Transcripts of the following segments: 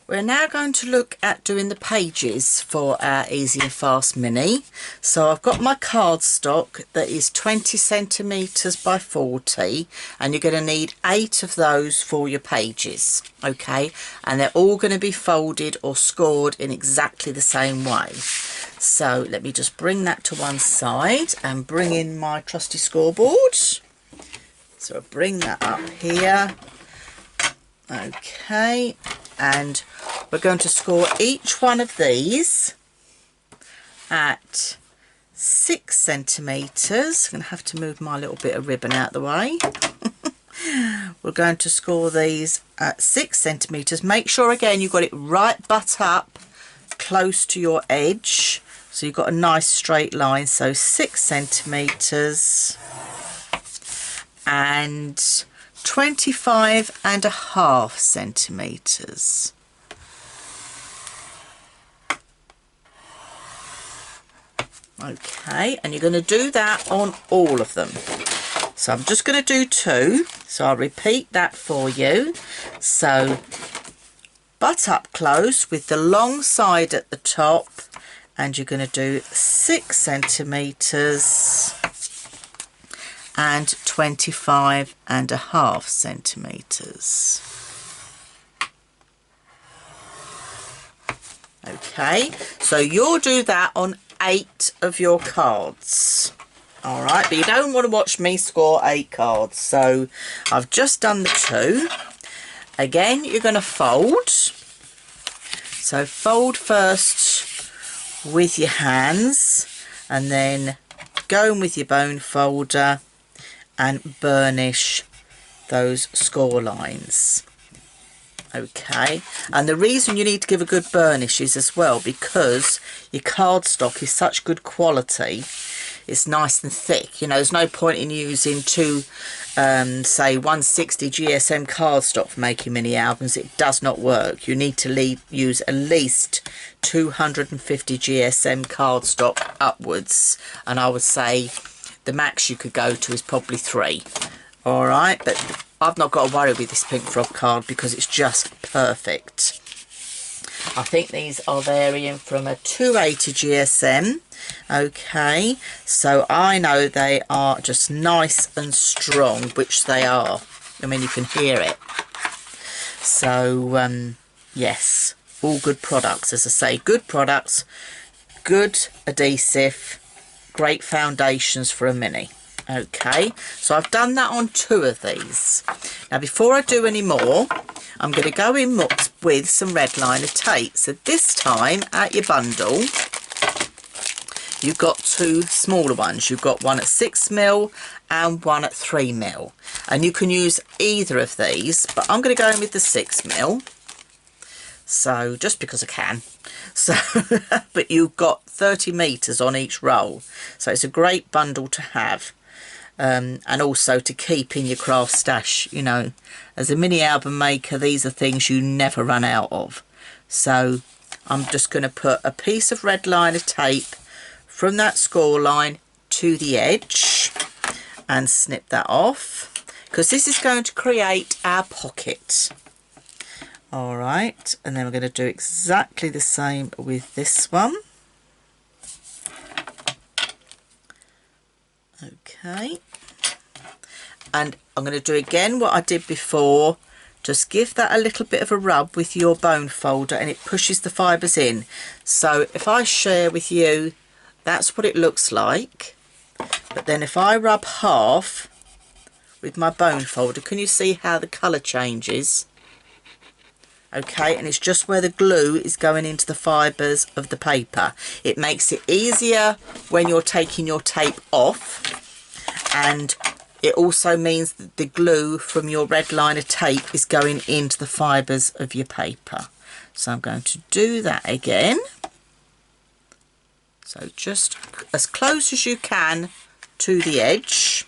We're now going to look at doing the pages for our Easy and Fast Mini. So I've got my cardstock that is 20 centimetres by 40, and you're going to need 8 of those for your pages, okay? And they're all going to be folded or scored in exactly the same way. So let me just bring that to one side and bring in my trusty scoreboard. So I'll bring that up here. Okay, and we're going to score each one of these at 6 centimetres. I'm going to have to move my little bit of ribbon out the way. We're going to score these at 6 centimetres. Make sure again you've got it right butt up close to your edge, so you've got a nice straight line. So 6 centimetres and 25.5 centimetres. Okay, and you're going to do that on all of them. So I'm just going to do 2, so I'll repeat that for you. So butt up close with the long side at the top, and you're going to do 6 centimetres and 25.5 centimetres. Okay, so you'll do that on 8 of your cards. All right, but you don't want to watch me score 8 cards. So I've just done the 2. Again, you're going to fold. So fold first with your hands, and then go in with your bone folder and burnish those score lines. Okay, and the reason you need to give a good burnish is as well because your cardstock is such good quality. It's nice and thick. You know, there's no point in using say 160 GSM cardstock for making mini albums. It does not work. You need to use at least 250 GSM cardstock upwards, and I would say the max you could go to is probably 3. All right, but I've not got to worry with this pink frog card because it's just perfect. I think these are varying from a 280 GSM. Okay, so I know they are just nice and strong, which they are. I mean, you can hear it. So yes, all good products. As I say, good products, good adhesive, great foundations for a mini. Okay, so I've done that on 2 of these. Now before I do any more, I'm going to go in with some red liner tape. So this time at your bundle, you've got 2 smaller ones. You've got one at 6mm and one at 3mm, and you can use either of these, but I'm going to go in with the 6mm. So just because I can. So but you've got 30 meters on each roll, so it's a great bundle to have. And also to keep in your craft stash. You know, as a mini album maker, these are things you never run out of. So I'm just going to put a piece of red liner tape from that score line to the edge and snip that off, because this is going to create our pocket. All right, and then we're going to do exactly the same with this one. Okay, and I'm going to do again what I did before. Just give that a little bit of a rub with your bone folder and it pushes the fibres in. So if I share with you, that's what it looks like. But then if I rub half with my bone folder, can you see how the colour changes? Okay, and it's just where the glue is going into the fibres of the paper. It makes it easier when you're taking your tape off, and it also means that the glue from your red liner tape is going into the fibres of your paper. So I'm going to do that again. So just as close as you can to the edge.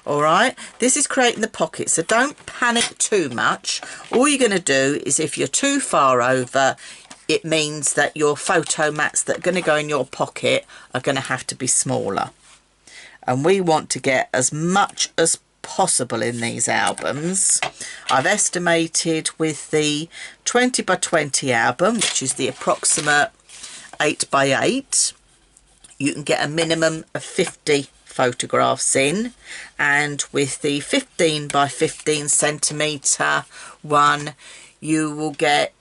All right, this is creating the pocket, so don't panic too much. All you're going to do is, if you're too far over, it means that your photo mats that are going to go in your pocket are going to have to be smaller. And we want to get as much as possible in these albums. I've estimated with the 20 by 20 album, which is the approximate 8 by 8, you can get a minimum of 50 photographs in, and with the 15 by 15 centimetre one, you will get,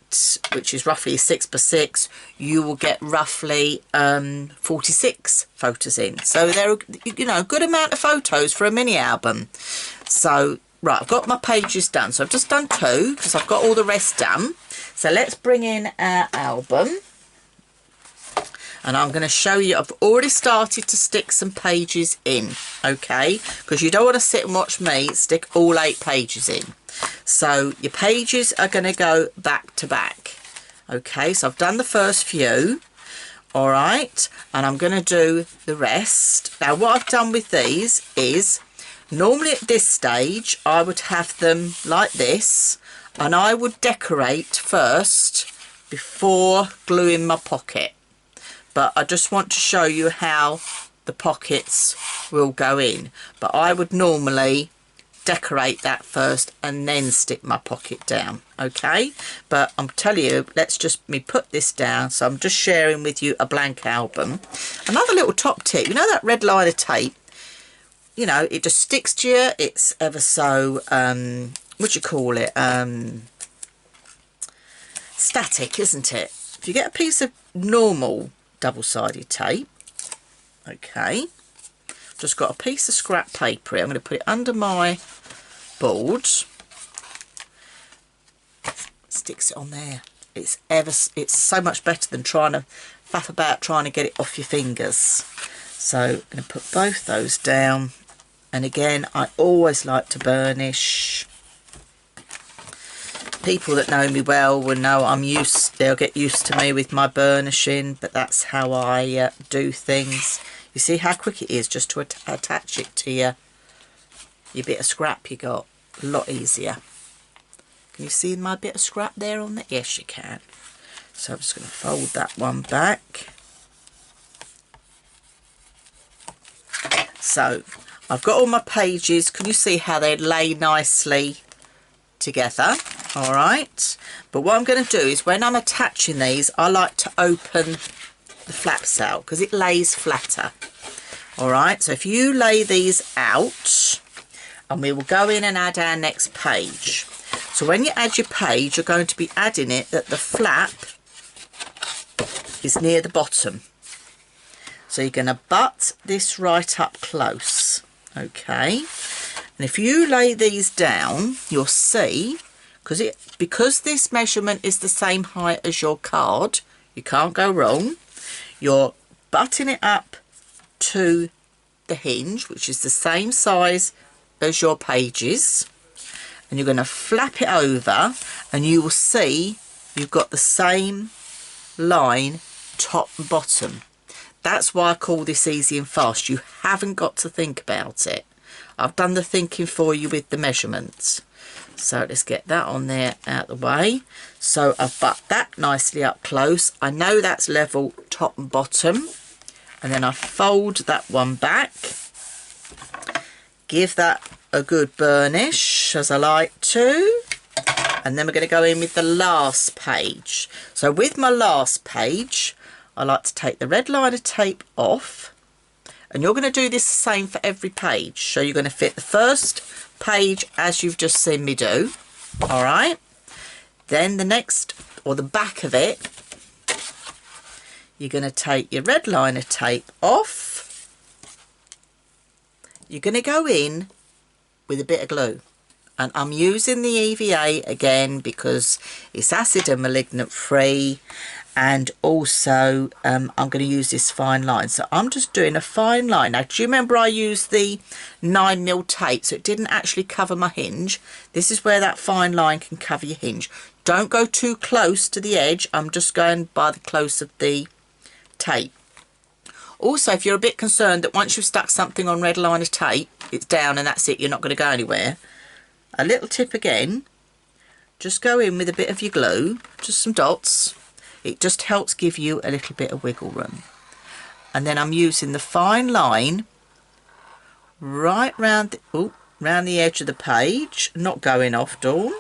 which is roughly 6 by 6, you will get roughly 46 photos in. So they're, you know, a good amount of photos for a mini album. So right, I've got my pages done, so I've just done 2 because I've got all the rest done. So let's bring in our album, and I'm going to show you. I've already started to stick some pages in, okay, because you don't want to sit and watch me stick all 8 pages in. So your pages are going to go back to back. Okay, so I've done the first few, all right, and I'm going to do the rest. Now what I've done with these is, normally at this stage I would have them like this, and I would decorate first before gluing my pocket. But I just want to show you how the pockets will go in. But I would normally decorate that first and then stick my pocket down, okay? But I'm telling you, let's just put this down. So I'm just sharing with you a blank album. Another little top tip, you know that red liner tape, you know, it just sticks to you. It's ever so what do you call it, static, isn't it? If you get a piece of normal double-sided tape, okay, just got a piece of scrap paper here. I'm going to put it under my board, sticks it on there. It's so much better than trying to faff about trying to get it off your fingers. So I'm going to put both those down, and again, I always like to burnish. People that know me well will know they'll get used to me with my burnishing, but that's how I do things. You see how quick it is just to attach it to your bit of scrap you got. A lot easier. Can you see my bit of scrap there on there? Yes, you can. So I'm just going to fold that one back. So I've got all my pages. Can you see how they lay nicely together? All right, but what I'm going to do is, when I'm attaching these, I like to open the flaps out because it lays flatter. All right, so if you lay these out, and we will go in and add our next page. So when you add your page, you're going to be adding it that the flap is near the bottom. So you're going to butt this right up close, okay? And if you lay these down, you'll see, because this measurement is the same height as your card, you can't go wrong. You're butting it up to the hinge, which is the same size as your pages, and you're going to flap it over, and you will see you've got the same line top and bottom. That's why I call this easy and fast. You haven't got to think about it. I've done the thinking for you with the measurements. So let's get that on there out the way. So I've butt that nicely up close. I know that's level top and bottom. And then I fold that one back. Give that a good burnish, as I like to. And then we're going to go in with the last page. So with my last page, I like to take the red liner tape off. And you're going to do this the same for every page. So you're going to fit the first page as you've just seen me do. All right. Then the next, or the back of it, you're going to take your red liner tape off. You're going to go in with a bit of glue. And I'm using the EVA again because it's acid and malignant free. And also I'm going to use this fine line. So I'm just doing a fine line. Now, do you remember I used the 9mm tape, so it didn't actually cover my hinge? This is where that fine line can cover your hinge. Don't go too close to the edge. I'm just going by the close of the tape. Also, if you're a bit concerned that once you've stuck something on red liner tape, it's down and that's it, you're not going to go anywhere, a little tip again, just go in with a bit of your glue, just some dots. It just helps give you a little bit of wiggle room. And then I'm using the fine line right round the, round the edge of the page, not going off, Dawn.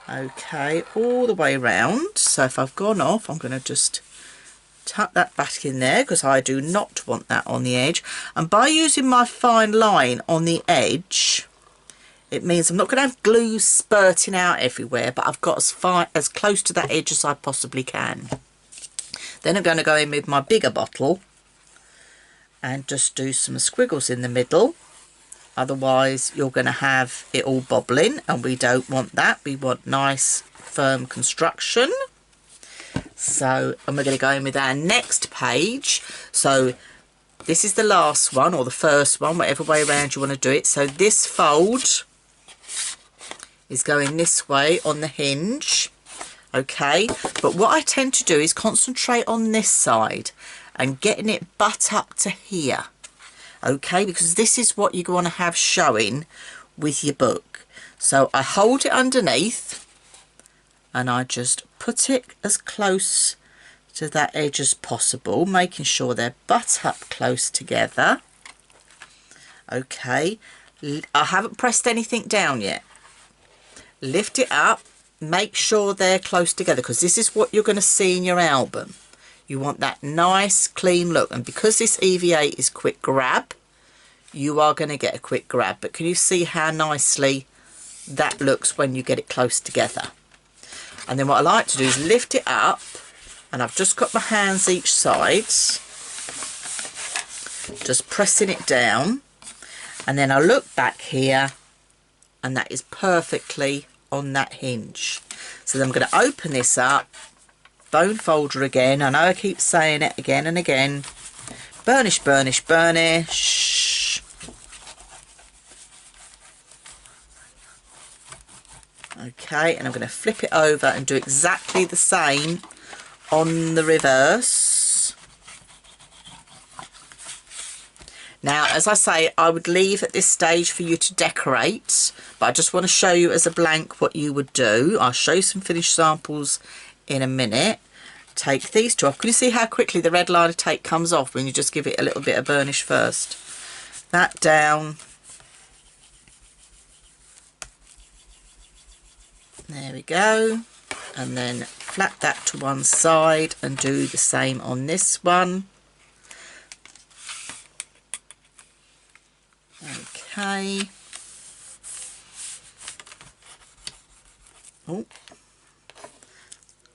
Okay, all the way round. So if I've gone off, I'm going to just tuck that back in there because I do not want that on the edge. And by using my fine line on the edge, it means I'm not going to have glue spurting out everywhere, but I've got as close to that edge as I possibly can. Then I'm going to go in with my bigger bottle and just do some squiggles in the middle. Otherwise you're going to have it all bobbling, and we don't want that. We want nice firm construction. So, and we're going to go in with our next page. So this is the last one, or the first one, whatever way around you want to do it. So this fold is going this way on the hinge. Okay, but what I tend to do is concentrate on this side and getting it butt up to here. Okay, because this is what you want to have showing with your book. So I hold it underneath and I just put it as close to that edge as possible, making sure they're butt up close together. Okay, I haven't pressed anything down yet. Lift it up, make sure they're close together, because this is what you're going to see in your album. You want that nice clean look, and because this EVA is quick grab, you are going to get a quick grab. But can you see how nicely that looks when you get it close together? And then what I like to do is lift it up, and I've just got my hands each side, just pressing it down, and then I look back here and that is perfectly on that hinge. So then I'm going to open this up, bone folder again. I know I keep saying it again and again. Burnish, burnish, burnish. Okay, and I'm going to flip it over and do exactly the same on the reverse. Now, as I say, I would leave at this stage for you to decorate, but I just want to show you as a blank what you would do. I'll show you some finished samples in a minute. Take these two off. Can you see how quickly the red line of tape comes off when you just give it a little bit of burnish first? That down. There we go. And then flat that to one side and do the same on this one. Okay. Oh,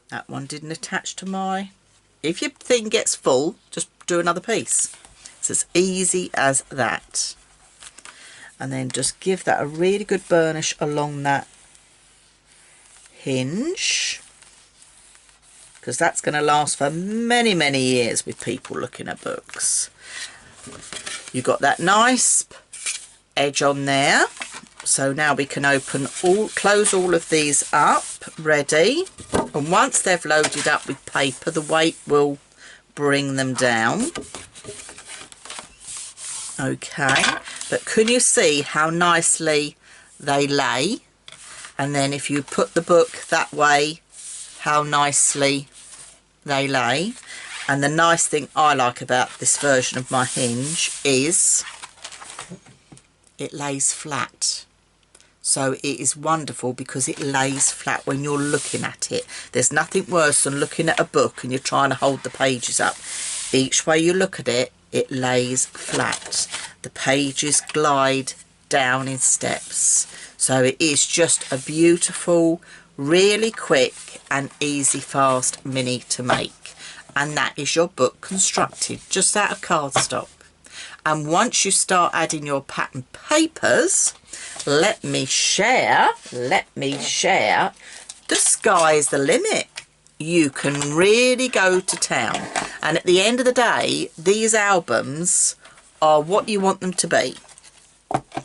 that one didn't attach to my... If your thing gets full, just do another piece. It's as easy as that. And then just give that a really good burnish along that hinge, because that's going to last for many, many years with people looking at books. You've got that nice edge on there. So now we can close all of these up, ready. And once they've loaded up with paper, the weight will bring them down. Okay, but can you see how nicely they lay? And then if you put the book that way, how nicely they lay. And the nice thing I like about this version of my hinge is it lays flat. So it is wonderful because it lays flat when you're looking at it. There's nothing worse than looking at a book and you're trying to hold the pages up. Each way you look at it, it lays flat. The pages glide down in steps. So it is just a beautiful, really quick and easy, fast mini to make. And that is your book constructed just out of cardstock. And once you start adding your pattern papers, let me share, the sky's the limit. You can really go to town. And at the end of the day, these albums are what you want them to be.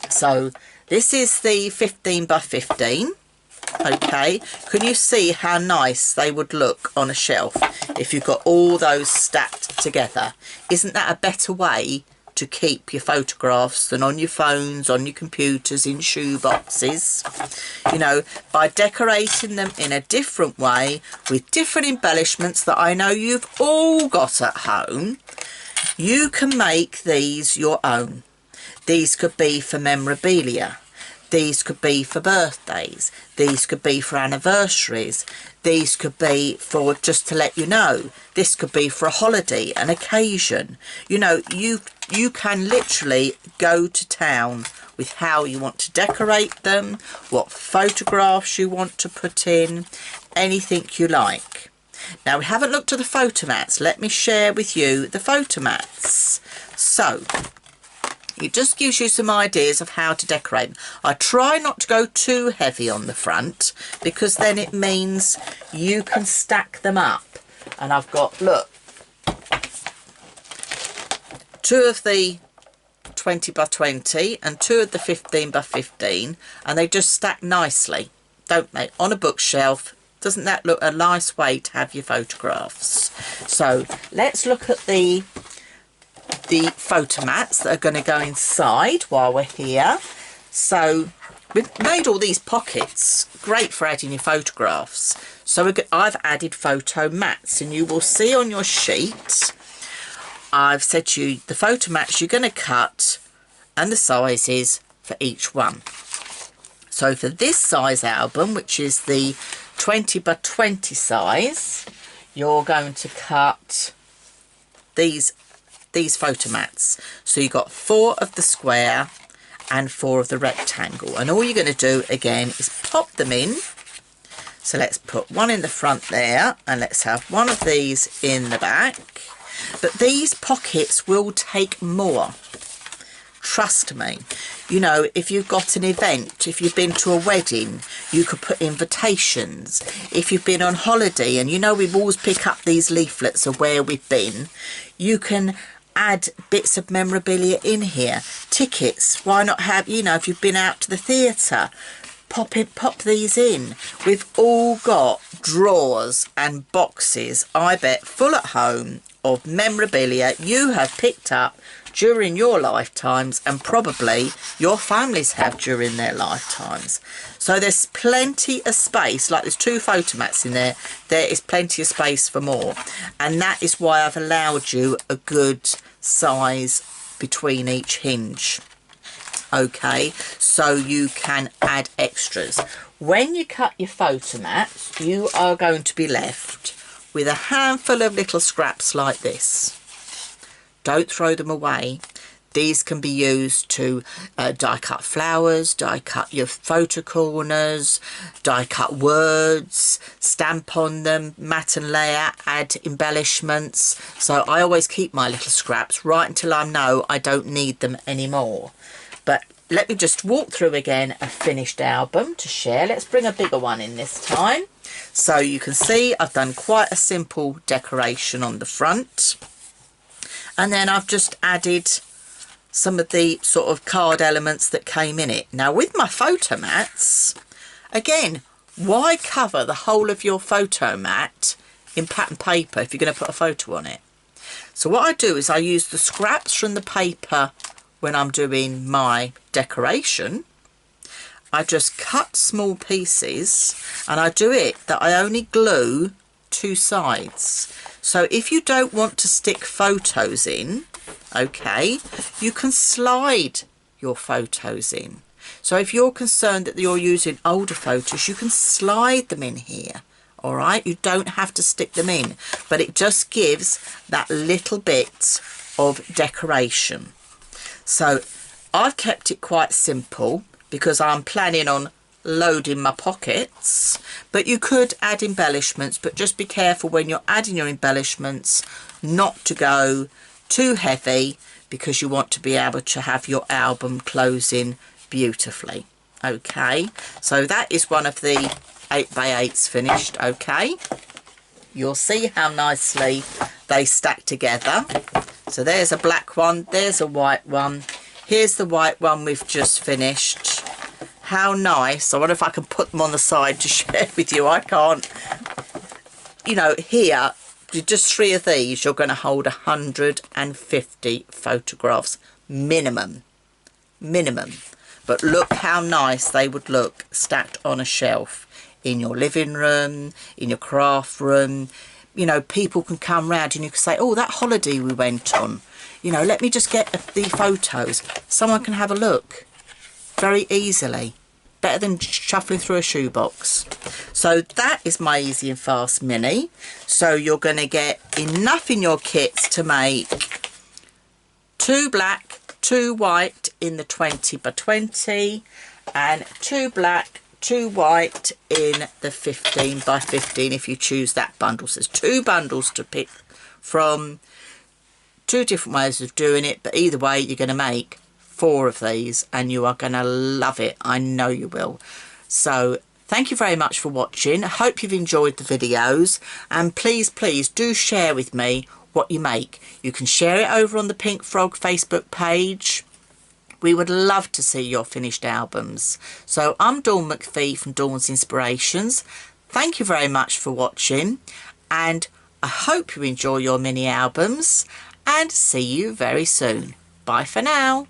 So this is the 15 by 15. Okay, can you see how nice they would look on a shelf if you've got all those stacked together? Isn't that a better way to keep your photographs than on your phones, on your computers, in shoe boxes? You know, by decorating them in a different way with different embellishments that I know you've all got at home, you can make these your own. These could be for memorabilia. These could be for birthdays. These could be for anniversaries. These could be for, just to let you know, this could be for a holiday, an occasion. You know, you can literally go to town with how you want to decorate them, what photographs you want to put in, anything you like. Now, we haven't looked at the photo mats. Let me share with you the photo mats. So, it just gives you some ideas of how to decorate them. I try not to go too heavy on the front because then it means you can stack them up. And I've got, look, 2 of the 20 by 20 and 2 of the 15 by 15, and they just stack nicely, don't they, on a bookshelf. Doesn't that look a nice way to have your photographs? So let's look at the photo mats that are going to go inside while we're here. So we've made all these pockets, great for adding your photographs. So I've added photo mats, and you will see on your sheet I've said to you the photo mats you're going to cut and the sizes for each one. So for this size album, which is the 20 by 20 size, you're going to cut these photo mats. So you've got 4 of the square and 4 of the rectangle, and all you're going to do again is pop them in. So let's put one in the front there, and let's have one of these in the back. But these pockets will take more, trust me. You know, if you've got an event, if you've been to a wedding, you could put invitations. If you've been on holiday, and you know we've always pick up these leaflets of where we've been, you can add bits of memorabilia in here. Tickets, why not have, you know, if you've been out to the theatre, pop these in. We've all got drawers and boxes, I bet, full at home of memorabilia you have picked up during your lifetimes, and probably your families have during their lifetimes. So there's plenty of space. Like there's 2 photo mats in there, there is plenty of space for more, and that is why I've allowed you a good size between each hinge. Okay, so you can add extras. When you cut your photo mats, you are going to be left with a handful of little scraps like this. Don't throw them away. These can be used to die cut flowers, die cut your photo corners, die cut words, stamp on them, mat and layer, add embellishments. So I always keep my little scraps right until I know I don't need them anymore. But let me just walk through again a finished album to share. Let's bring a bigger one in this time. So you can see I've done quite a simple decoration on the front. And then I've just added some of the sort of card elements that came in it. Now with my photo mats, again, why cover the whole of your photo mat in pattern paper if you're going to put a photo on it? So what I do is I use the scraps from the paper when I'm doing my decoration. I just cut small pieces, and I do it that I only glue 2 sides. So if you don't want to stick photos in, okay, you can slide your photos in. So if you're concerned that you're using older photos, you can slide them in here. All right, you don't have to stick them in, but it just gives that little bit of decoration. So I've kept it quite simple because I'm planning on loading my pockets, but you could add embellishments, but just be careful when you're adding your embellishments not to go too heavy, because you want to be able to have your album closing beautifully. Okay, so that is one of the 8x8s finished. Okay, you'll see how nicely they stack together. So there's a black one, there's a white one, here's the white one we've just finished. How nice. I wonder if I can put them on the side to share with you. I can't. You know, here, just 3 of these, you're going to hold 150 photographs minimum. But look how nice they would look stacked on a shelf in your living room, in your craft room, you know, people can come round and you can say, oh, that holiday we went on, you know, let me just get the photos. Someone can have a look very easily. Better than shuffling through a shoebox. So that is my Easy and Fast Mini. So you're going to get enough in your kits to make 2 black, 2 white in the 20 by 20 and 2 black, 2 white in the 15 by 15 if you choose that bundle. So there's 2 bundles to pick from, 2 different ways of doing it, but either way you're going to make 4 of these and you are going to love it. I know you will. So thank you very much for watching. I hope you've enjoyed the videos, and please do share with me what you make. You can share it over on the Pink Frog Facebook page. We would love to see your finished albums. So I'm Dawn McPhee from Dawn's Inspirations. Thank you very much for watching, and I hope you enjoy your mini albums, and see you very soon. Bye for now.